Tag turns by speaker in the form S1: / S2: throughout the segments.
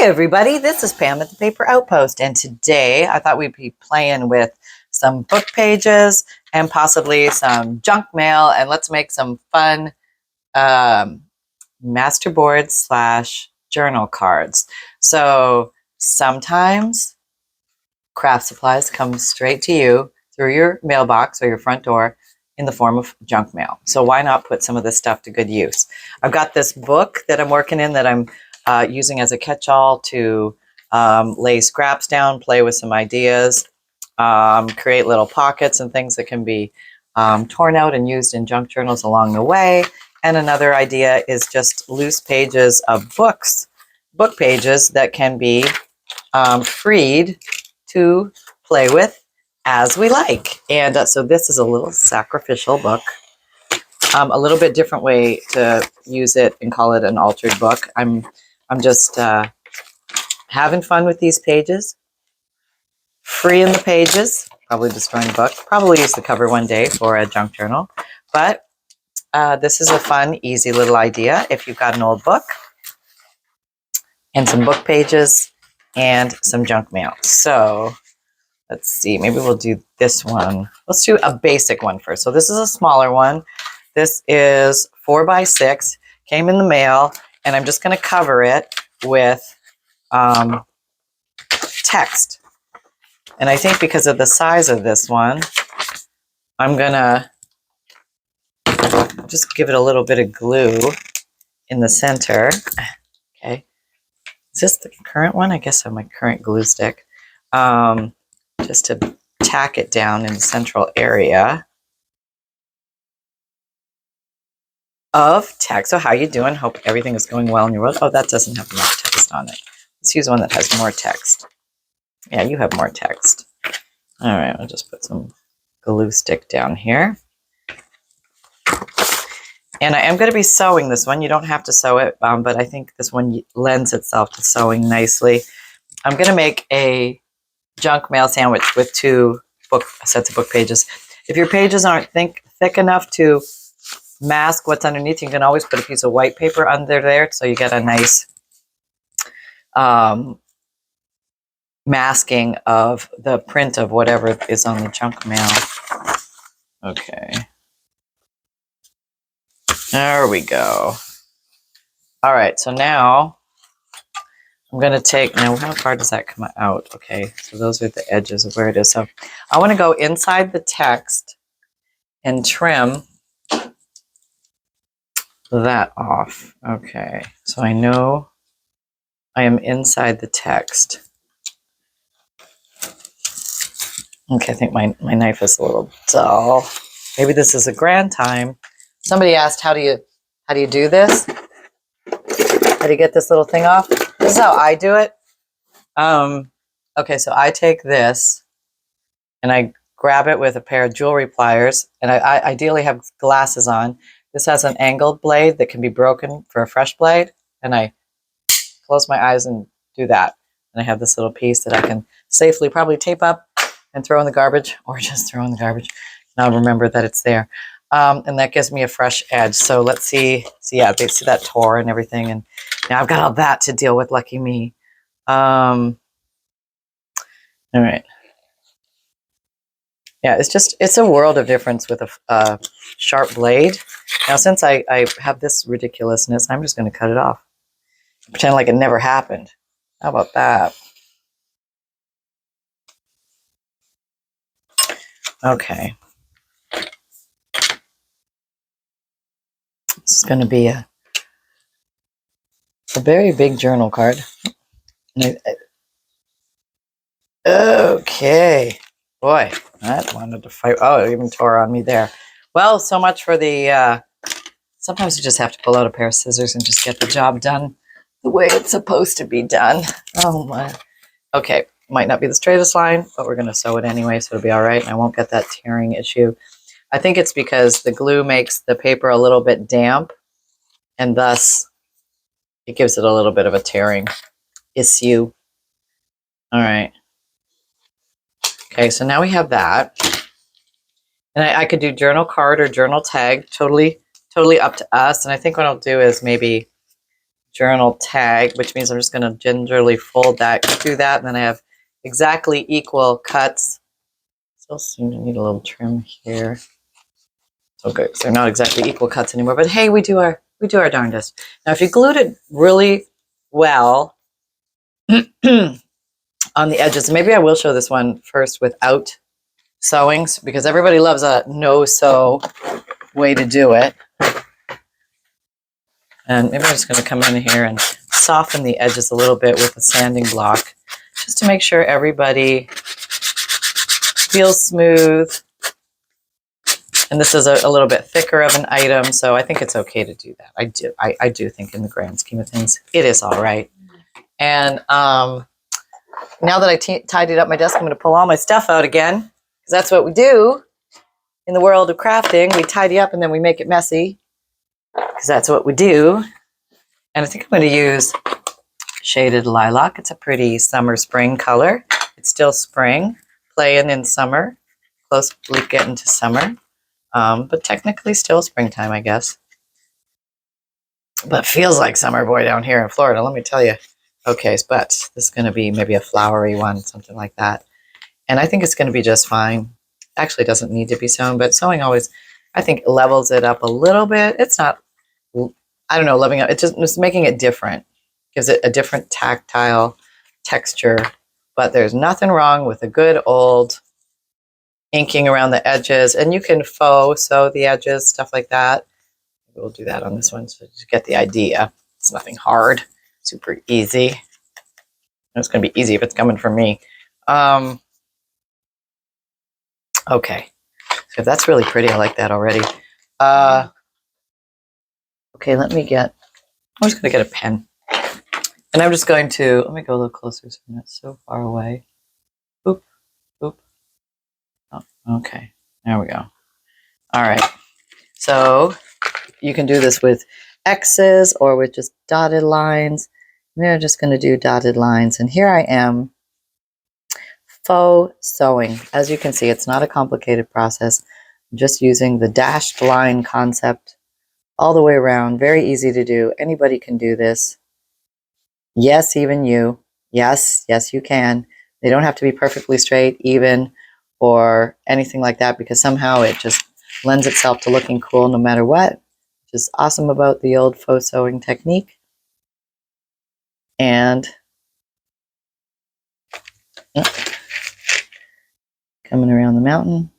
S1: everybody, this is Pam at the Paper Outpost, and today I thought we'd be playing with some book pages and possibly some junk mail, and let's make some fun masterboard / journal cards. So sometimes craft supplies come straight to you through your mailbox or your front door in the form of junk mail. So why not put some of this stuff to good use? I've got this book that I'm working in that I'm using as a catch-all to lay scraps down, play with some ideas, create little pockets and things that can be torn out and used in junk journals along the way. And another idea is just loose pages of book pages that can be freed to play with as we like. And so this is a little sacrificial book. A little bit different way to use it and call it an altered book. I'm just having fun with these pages, freeing the pages, probably destroying the book, probably use the cover one day for a junk journal. But this is a fun, easy little idea if you've got an old book and some book pages and some junk mail. So let's see, maybe we'll do this one. Let's do a basic one first. So this is a smaller one. This is 4x6, came in the mail, and I'm just going to cover it with text. And I think because of the size of this one, I'm going to just give it a little bit of glue in the center. Okay. Is this the current one? I guess I have my current glue stick. Just to tack it down in the central area of text. So how you doing? Hope everything is going well in your world. Oh, that doesn't have enough text on it. Let's use one that has more text. Yeah, you have more text. All right, I'll just put some glue stick down here. And I am going to be sewing this one. You don't have to sew it, but I think this one lends itself to sewing nicely. I'm going to make a junk mail sandwich with 2 sets of book pages. If your pages aren't thick enough to mask what's underneath, you can always put a piece of white paper under there so you get a nice masking of the print of whatever is on the junk mail. Okay. There we go. All right, so now I'm going to take, now how far does that come out? Okay, so those are the edges of where it is. So I want to go inside the text and trim that off. Okay, so I know I am inside the text. Okay, I think my knife is a little dull. Maybe this is a grand time. Somebody asked, how do you do this? How do you get this little thing off? This is how I do it. Okay, so I take this and I grab it with a pair of jewelry pliers, and I ideally have glasses on. This has an angled blade that can be broken for a fresh blade, and I close my eyes and do that. And I have this little piece that I can safely probably tape up and throw in the garbage, or just throw in the garbage. And I'll remember that it's there. And that gives me a fresh edge. So let's see. So yeah, they see that tore and everything. And now I've got all that to deal with. Lucky me. All right. Yeah, it's a world of difference with a sharp blade. Now, since I have this ridiculousness, I'm just going to cut it off. Pretend like it never happened. How about that? Okay. This is going to be a very big journal card. Okay. Boy, that wanted to fight. Oh, it even tore on me there. Well, so much for the, sometimes you just have to pull out a pair of scissors and just get the job done the way it's supposed to be done. Oh my. Okay, might not be the straightest line, but we're going to sew it anyway, so it'll be all right. And I won't get that tearing issue. I think it's because the glue makes the paper a little bit damp, and thus it gives it a little bit of a tearing issue. All right. Okay, so now we have that. And I could do journal card or journal tag, totally up to us. And I think what I'll do is maybe journal tag, which means I'm just going to gingerly fold that, do that, and then I have exactly equal cuts. Still seem to need a little trim here. Okay, so they're not exactly equal cuts anymore, but hey, we do our darndest. Now, if you glued it really well on the edges, maybe I will show this one first without sewings, because everybody loves a no-sew way to do it. And maybe I'm just going to come in here and soften the edges a little bit with a sanding block, just to make sure everybody feels smooth. And this is a little bit thicker of an item, so I think it's okay to do that. I do think in the grand scheme of things, it is all right. And now that I tidied up my desk, I'm going to pull all my stuff out again, because that's what we do in the world of crafting. We tidy up and then we make it messy, because that's what we do. And I think I'm going to use Shaded Lilac. It's a pretty summer spring color. It's still spring, playing in summer, closely getting to summer, but technically still springtime, I guess. But feels like summer, boy, down here in Florida, let me tell you. Okay, but this is going to be maybe a flowery one, something like that. And I think it's going to be just fine. Actually, it doesn't need to be sewn, but sewing always, I think, levels it up a little bit. It's not, I don't know, leveling up. It's just making it different. Gives it a different tactile texture. But there's nothing wrong with a good old inking around the edges. And you can faux sew the edges, stuff like that. We'll do that on this one so you get the idea. It's nothing hard. Super easy. It's going to be easy if it's coming from me. Okay. So that's really pretty. I like that already. Okay, let me get, I'm just going to get a pen. And I'm just going to, let me go a little closer so I'm not so far away. Oop, oop. Oh, okay, there we go. All right. So you can do this with X's or with just dotted lines. We're just going to do dotted lines. And here I am faux sewing. As you can see, it's not a complicated process. I'm just using the dashed line concept all the way around. Very easy to do. Anybody can do this. Yes, even you. Yes, yes, you can. They don't have to be perfectly straight, even, or anything like that, because somehow it just lends itself to looking cool no matter what. Which is awesome about the old faux sewing technique. And coming around the mountain.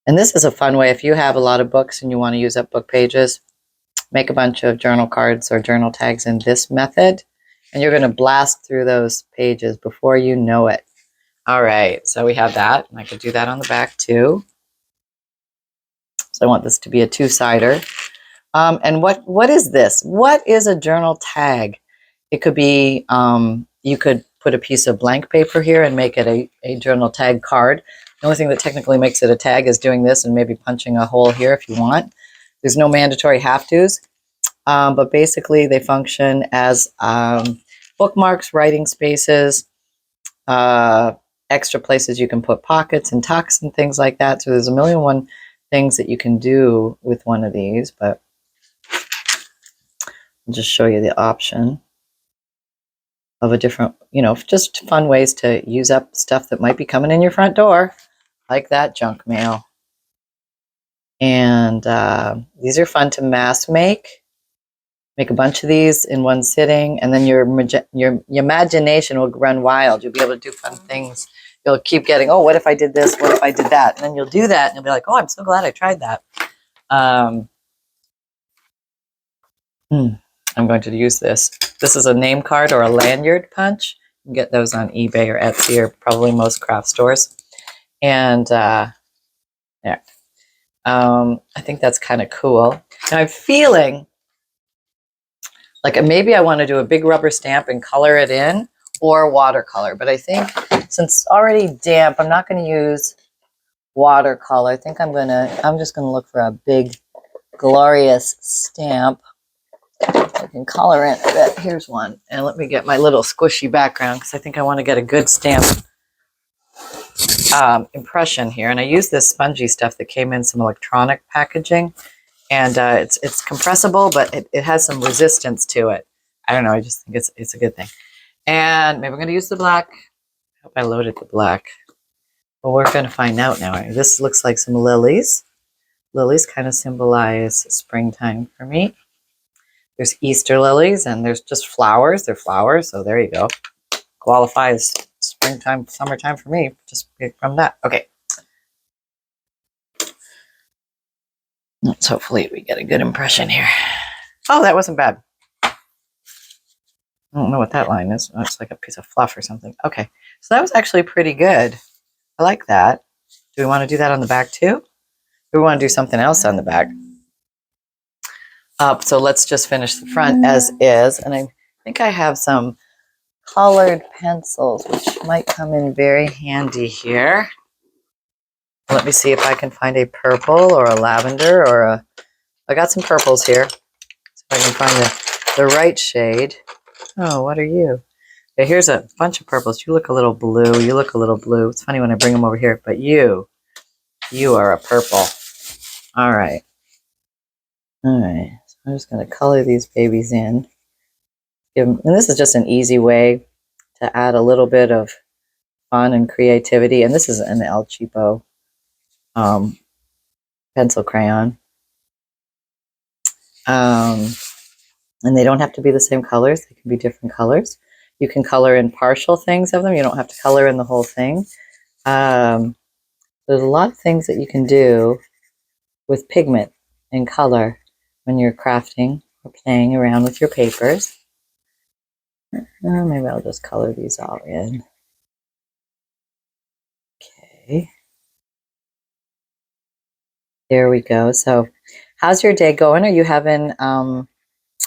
S1: And this is a fun way if you have a lot of books and you want to use up book pages. Make a bunch of journal cards or journal tags in this method, and you're going to blast through those pages before you know it. All right, so we have that, and I could do that on the back too. So I want this to be a two-sider. And what is this? What is a journal tag? It could be, you could put a piece of blank paper here and make it a journal tag card. The only thing that technically makes it a tag is doing this and maybe punching a hole here if you want. There's no mandatory have-tos, but basically they function as bookmarks, writing spaces, extra places you can put pockets and tucks and things like that. So there's a million and one things that you can do with one of these, but I'll just show you the option of a different, you know, just fun ways to use up stuff that might be coming in your front door, like that junk mail. And these are fun to mass make. Make a bunch of these in one sitting, and then your imagination will run wild. You'll be able to do fun things. You'll keep getting, oh, what if I did this? What if I did that? And then you'll do that, and you'll be like, oh, I'm so glad I tried that. I'm going to use this. This is a name card or a lanyard punch. You can get those on eBay or Etsy or probably most craft stores. And yeah. I think that's kind of cool. And I'm feeling like maybe I want to do a big rubber stamp and color it in, or watercolor. But I think since it's already damp, I'm not going to use watercolor. I think I'm just going to look for a big, glorious stamp. I can color in a bit. Here's one. And let me get my little squishy background, because I think I want to get a good stamp impression here. And I use this spongy stuff that came in some electronic packaging. And it's compressible, but it has some resistance to it. I don't know. I just think it's a good thing. And maybe I'm going to use the black. I hope I loaded the black. Well, we're going to find out now. This looks like some lilies. Lilies kind of symbolize springtime for me. There's Easter lilies, and there's just flowers. They're flowers, so there you go. Qualifies springtime, summertime for me, just from that. Okay. Let's hopefully we get a good impression here. Oh, that wasn't bad. I don't know what that line is. Oh, it's like a piece of fluff or something. Okay, so that was actually pretty good. I like that. Do we want to do that on the back too? We want to do something else on the back. So let's just finish the front as is. And I think I have some colored pencils, which might come in very handy here. Let me see if I can find a purple or a lavender or a... I got some purples here. See if I can find the right shade. Oh, what are you? Okay, here's a bunch of purples. You look a little blue. You look a little blue. It's funny when I bring them over here, but you are a purple. All right. All right. So I'm just going to color these babies in. And this is just an easy way to add a little bit of fun and creativity. And this is an El Cheapo pencil crayon. And they don't have to be the same colors. They can be different colors. You can color in partial things of them. You don't have to color in the whole thing. There's a lot of things that you can do with pigment and color when you're crafting or playing around with your papers. Maybe I'll just color these all in. Okay. There we go. So how's your day going? Are you having, are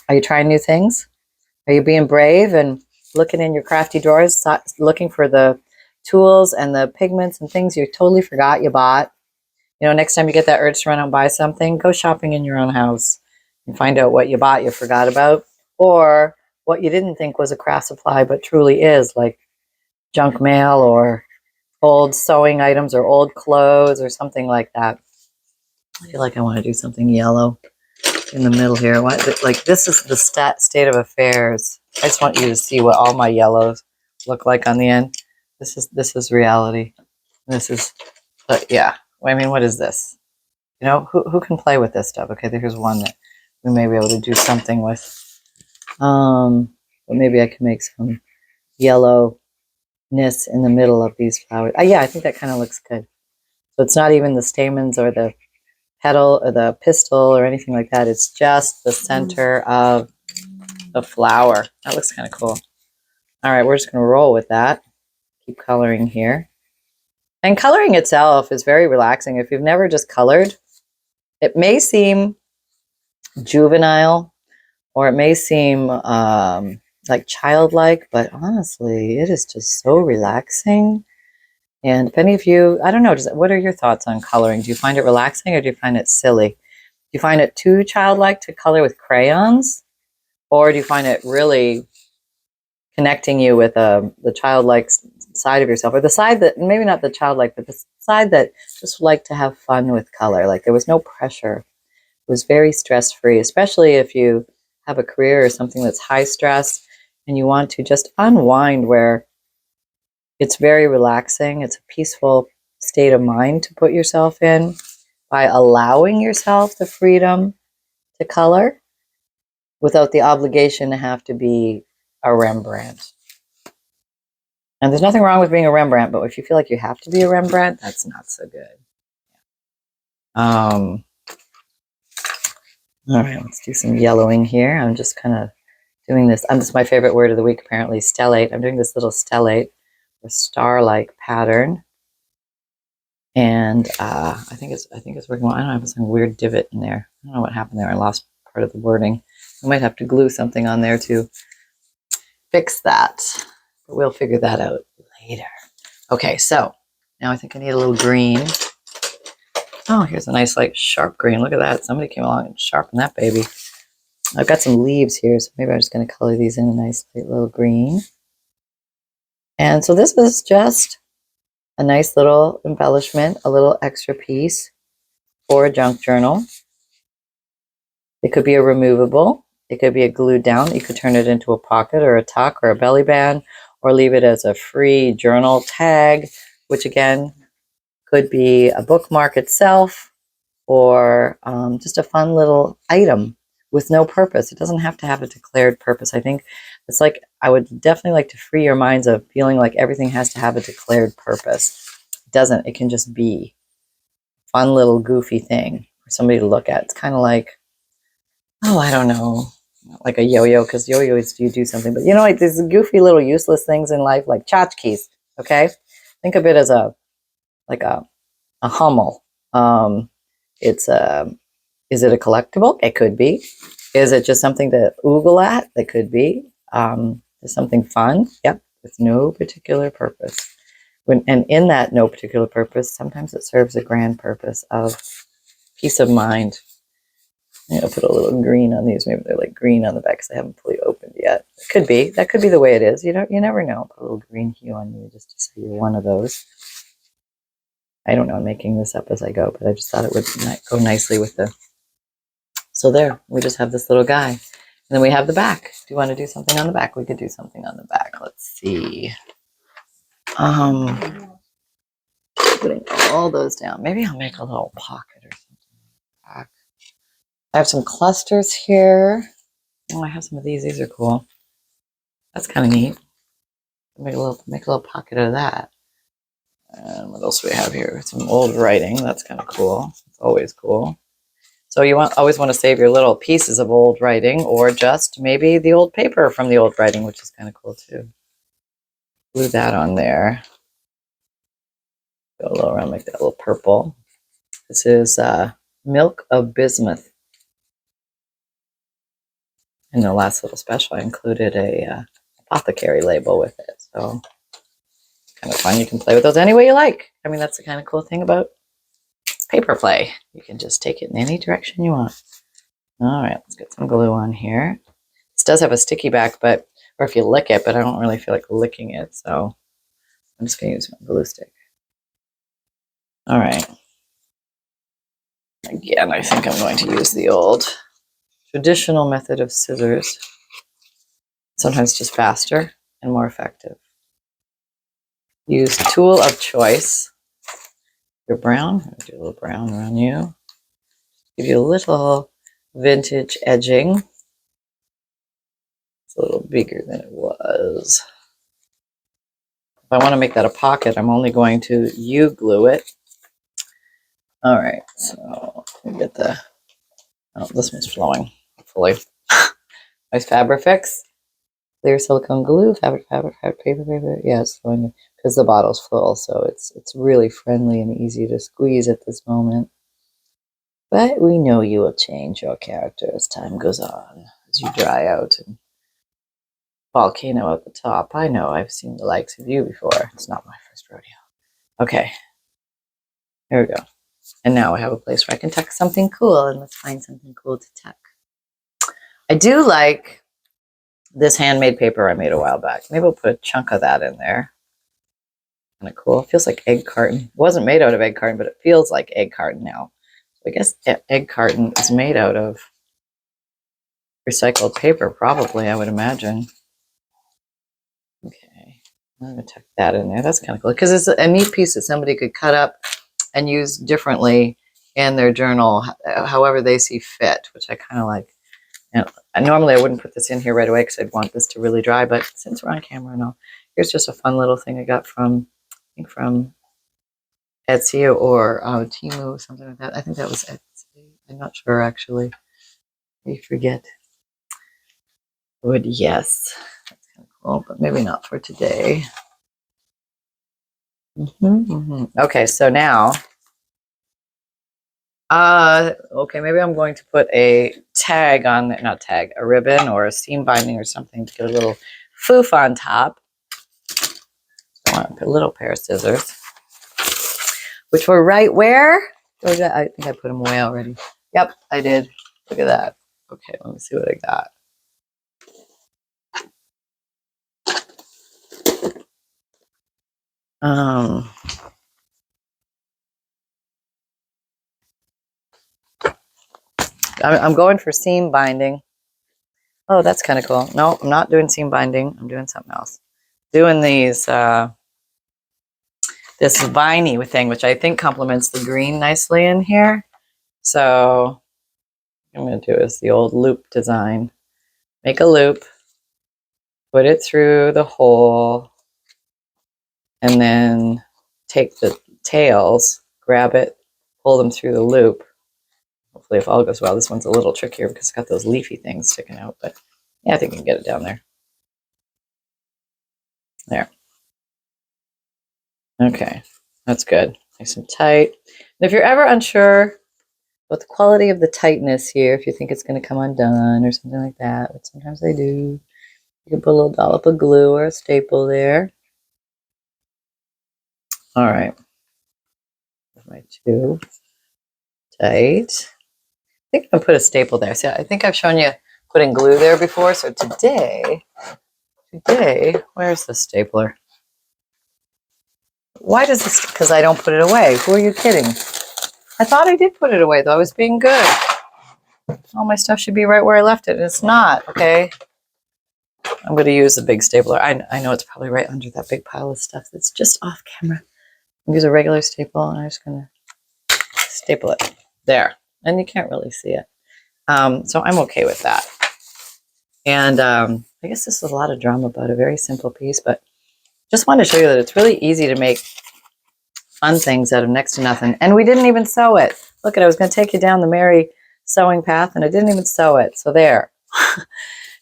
S1: you trying new things? Are you being brave and looking in your crafty drawers, looking for the tools and the pigments and things you totally forgot you bought? You know, next time you get that urge to run out and buy something, go shopping in your own house and find out what you bought you forgot about, or what you didn't think was a craft supply but truly is, like junk mail or old sewing items or old clothes or something like that. I feel like I want to do something yellow in the middle here. Like this is the state of affairs. I just want you to see what all my yellows look like on the end. This is reality. This is, yeah. I mean, what is this? You know, who can play with this stuff? Okay, here's one that we may be able to do something with. But maybe I can make some yellowness in the middle of these flowers. Yeah, I think that kind of looks good. So it's not even the stamens or the petal or the pistil or anything like that. It's just the center of the flower. That looks kind of cool. All right, we're just going to roll with that. Keep coloring here. And coloring itself is very relaxing. If you've never just colored, it may seem juvenile or it may seem like childlike, but honestly, it is just so relaxing. And if any of you, I don't know, what are your thoughts on coloring? Do you find it relaxing or do you find it silly? Do you find it too childlike to color with crayons? Or do you find it really connecting you with the childlike side of yourself? Or the side that, maybe not the childlike, but the side that just liked to have fun with color. Like there was no pressure. It was very stress-free, especially if you have a career or something that's high stress and you want to just unwind, where it's very relaxing. It's a peaceful state of mind to put yourself in by allowing yourself the freedom to color without the obligation to have to be a Rembrandt. And there's nothing wrong with being a Rembrandt, but if you feel like you have to be a Rembrandt, that's not so good. All right, let's do some yellowing here. I'm just kind of doing this. This is my favorite word of the week, apparently, stellate. I'm doing this little stellate, a star-like pattern. And I think it's working well. I don't have some weird divot in there. I don't know what happened there. I lost part of the wording. I might have to glue something on there to fix that. But we'll figure that out later. Okay, so now I think I need a little green. Oh, here's a nice, like, sharp green. Look at that. Somebody came along and sharpened that baby. I've got some leaves here, so maybe I'm just going to color these in a nice little green. And so this is just a nice little embellishment, a little extra piece for a junk journal. It could be a removable. It could be a glued down. You could turn it into a pocket or a tuck or a belly band, or leave it as a free journal tag, which again could be a bookmark itself, or just a fun little item with no purpose. It doesn't have to have a declared purpose. I think it's like, I would definitely like to free your minds of feeling like everything has to have a declared purpose. It doesn't. It can just be a fun little goofy thing for somebody to look at. It's kind of like, oh, I don't know, like a yo-yo, because yo-yos you do something, but you know, like these goofy little useless things in life, like tchotchkes. Okay, think of it as a like a Hummel. It's a, is it a collectible? It could be. Is it just something to oogle at? It could be. Is something fun? Yep, with no particular purpose. And in that no particular purpose, sometimes it serves a grand purpose of peace of mind. I'll put a little green on these. Maybe they're like green on the back because I haven't fully opened yet. It could be. That could be the way it is. You never know. Put a little green hue on you just to say you're one of those. I don't know. I'm making this up as I go, but I just thought it would go nicely with the. So there, we just have this little guy. And then we have the back. Do you want to do something on the back? We could do something on the back. Let's see. Putting all those down. Maybe I'll make a little pocket or something. Back. I have some clusters here. Oh, I have some of these. These are cool. That's kind of neat. Make a little pocket of that. And what else do we have here? Some old writing. That's kind of cool. It's always cool. So you always want to save your little pieces of old writing, or just maybe the old paper from the old writing, which is kind of cool too. Glue that on there. Go a little around, make that a little purple. This is milk of bismuth. In the last little special, I included a apothecary label with it. So kind of fun. You can play with those any way you like. I mean, that's the kind of cool thing about paper play. You can just take it in any direction you want. All right, let's get some glue on here. This does have a sticky back, or if you lick it, but I don't really feel like licking it, so I'm just going to use my glue stick. All right. Again, I think I'm going to use the old traditional method of scissors. Sometimes just faster and more effective. Use tool of choice. Your brown. I'm going to do a little brown around you. Give you a little vintage edging. It's a little bigger than it was. If I want to make that a pocket, I'm only going to U-glue it. All right, so let me get the, oh, this one's flowing, hopefully. Nice Fabrifix. Clear silicone glue, fabric, paper. Yeah, it's flowing because the bottle's full, so it's really friendly and easy to squeeze at this moment. But we know you will change your character as time goes on, as you dry out and volcano at the top. I know, I've seen the likes of you before. It's not my first rodeo. Okay, here we go. And now I have a place where I can tuck something cool, and let's find something cool to tuck. I do like this handmade paper I made a while back. Maybe we'll put a chunk of that in there. Kind of cool. It feels like egg carton. It wasn't made out of egg carton, but it feels like egg carton now. So I guess egg carton is made out of recycled paper, probably, I would imagine. Okay, I'm going to tuck that in there. That's kind of cool because it's a neat piece that somebody could cut up and use differently in their journal, however they see fit, which I kind of like. And normally I wouldn't put this in here right away because I'd want this to really dry, but since we're on camera and all, here's just a fun little thing I got from, I think from Etsy or Temu, something like that. I think that was Etsy. I'm not sure actually. I forget. But yes, that's kind of cool, but maybe not for today. Okay, so now, okay, maybe I'm going to put a tag on, not tag, a ribbon or a seam binding or something to get a little foof on top. So I want to put a little pair of scissors, which were right where? Oh, I think I put them away already. Yep, I did. Look at that. Okay, let me see what I got. I'm going for seam binding. Oh, that's kind of cool. No, I'm not doing seam binding. I'm doing something else. Doing these, this viney thing, which I think complements the green nicely in here. So what I'm going to do is the old loop design. Make a loop, put it through the hole, and then take the tails, grab it, pull them through the loop. Hopefully if all goes well. This one's a little trickier because it's got those leafy things sticking out, but yeah, I think we can get it down there. There. Okay, that's good. Nice and tight. And if you're ever unsure about the quality of the tightness here, if you think it's going to come undone or something like that, but sometimes they do, you can put a little dollop of glue or a staple there. All right. My two tight. I think I'm going to put a staple there. See, I think I've shown you putting glue there before. So today, where's the stapler? Why does this, because I don't put it away. Who are you kidding? I thought I did put it away, though. I was being good. All my stuff should be right where I left it, and it's not, okay? I'm going to use the big stapler. I know it's probably right under that big pile of stuff that's just off camera. I'll use a regular staple, and I'm just going to staple it there. And you can't really see it. So I'm okay with that. And I guess this is a lot of drama about a very simple piece, but just wanted to show you that it's really easy to make fun things out of next to nothing. And we didn't even sew it. Look, I was going to take you down the merry sewing path, and I didn't even sew it. So there.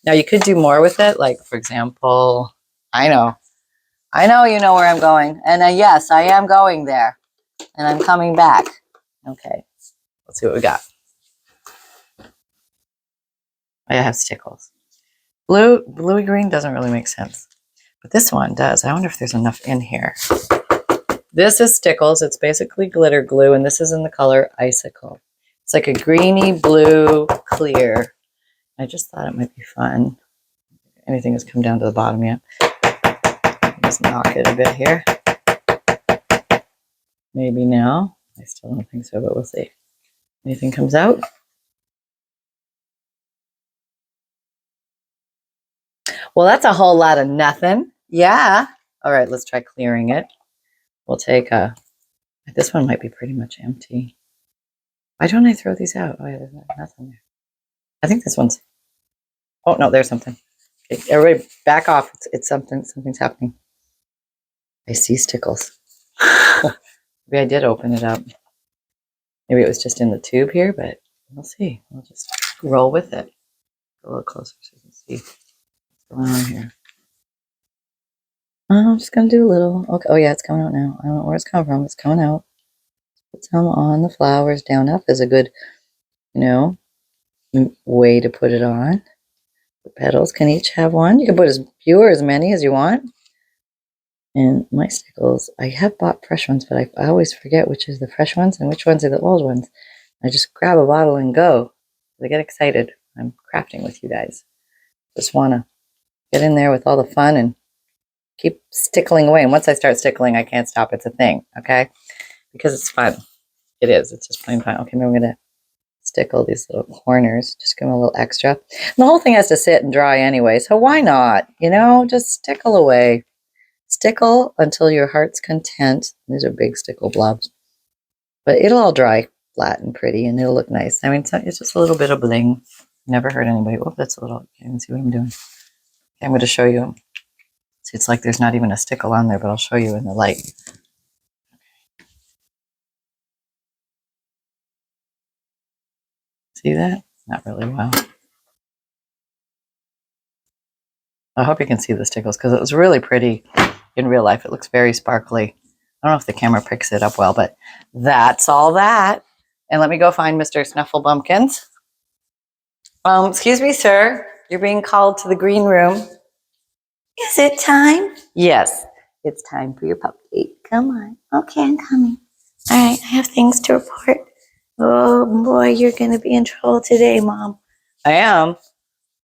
S1: Now, you could do more with it. Like, for example, I know you know where I'm going. And yes, I am going there. And I'm coming back. Okay. Let's see what we got. I have stickles. Bluey green doesn't really make sense. But this one does. I wonder if there's enough in here. This is stickles. It's basically glitter glue, and this is in the color Icicle. It's like a greeny blue clear. I just thought it might be fun. Anything has come down to the bottom yet. Just knock it a bit here. Maybe now. I still don't think so, but we'll see. Anything comes out? Well, that's a whole lot of nothing. Yeah. All right, let's try clearing it. We'll take this one might be pretty much empty. Why don't I throw these out? Oh, yeah, there's nothing there. I think this one's, oh, no, there's something. Okay, everybody back off. It's something's happening. I see stickles. Maybe I did open it up. Maybe it was just in the tube here, but we'll see. We'll just roll with it. Go a little closer so you can see what's going on here. I'm just going to do a little. Okay. Oh, yeah, it's coming out now. I don't know where it's coming from. It's coming out. Put some on the flowers. Down up is a good, way to put it on. The petals can each have one. You can put as few or as many as you want. And my stickles, I have bought fresh ones, but I always forget which is the fresh ones and which ones are the old ones. I just grab a bottle and go. I get excited. I'm crafting with you guys. Just want to get in there with all the fun and keep stickling away. And once I start stickling, I can't stop. It's a thing, okay? Because it's fun. It is. It's just plain fun. Okay, maybe I'm going to stickle these little corners. Just give them a little extra. And the whole thing has to sit and dry anyway, so why not? Just stickle away. Stickle until your heart's content. These are big stickle blobs. But it'll all dry flat and pretty, and it'll look nice. I mean, it's just a little bit of bling. Never hurt anybody. Oh, that's a little, you can see what I'm doing. Okay, I'm going to show you. See, it's like there's not even a stickle on there, but I'll show you in the light. See that? Not really well. I hope you can see the stickles because it was really pretty in real life. It looks very sparkly. I don't know if the camera picks it up well, but that's all that. And let me go find Mr. Snuffle Bumpkins. Excuse me, sir. You're being called to the green room. Is it time? Yes, it's time for your puppy. Come on. Okay, I'm coming. All right, I have things to report. Oh, boy, you're going to be in trouble today, Mom. I am?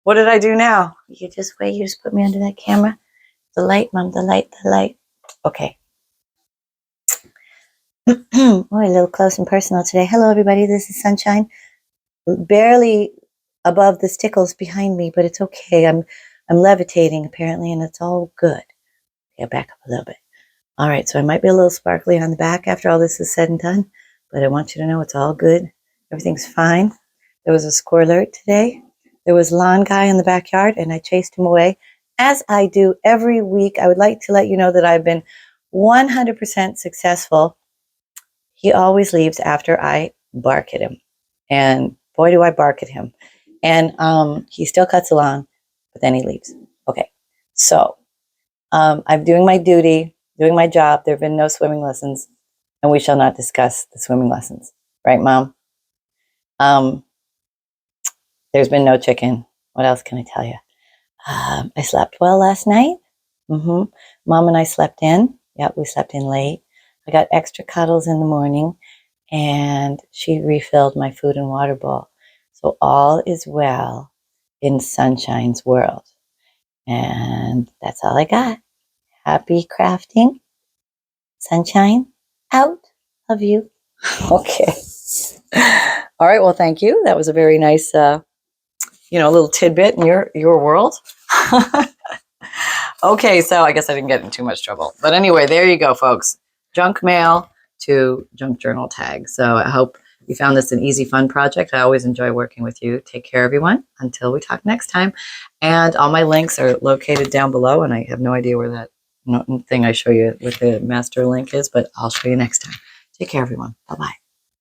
S1: What did I do now? You just wait. You just put me under that camera. The light, Mom, the light, the light. Okay. Oh, a little close and personal today. Hello, everybody. This is Sunshine
S2: barely above the stickles behind me, but it's okay. I'm levitating apparently, and it's all good. Okay, back up a little bit. All right, so I might be a little sparkly on the back after all this is said and done, but I want you to know it's all good. Everything's fine. There was a squirrel alert today. There was a lawn guy in the backyard, and I chased him away, as I do every week. I would like to let you know that I've been 100% successful. He always leaves after I bark at him. And boy, do I bark at him. And he still cuts along, but then he leaves. Okay, so I'm doing my duty, doing my job. There have been no swimming lessons, and we shall not discuss the swimming lessons. Right, Mom? There's been no chicken. What else can I tell you? I slept well last night. Mom and I slept in. Yep, we slept in late. I got extra cuddles in the morning, and she refilled my food and water bowl. So all is well in Sunshine's world. And that's all I got. Happy crafting. Sunshine, out. Love you. Okay. All right, well, thank you. That was a very nice, little tidbit in your world. Okay, so I guess I didn't get in too much trouble. But anyway, there you go, folks. Junk mail to junk journal tag. So I hope you found this an easy, fun project. I always enjoy working with you. Take care, everyone. Until we talk next time. And all my links are located down below, and I have no idea where that thing I show you with the master link is, but I'll show you next time. Take care, everyone. Bye-bye.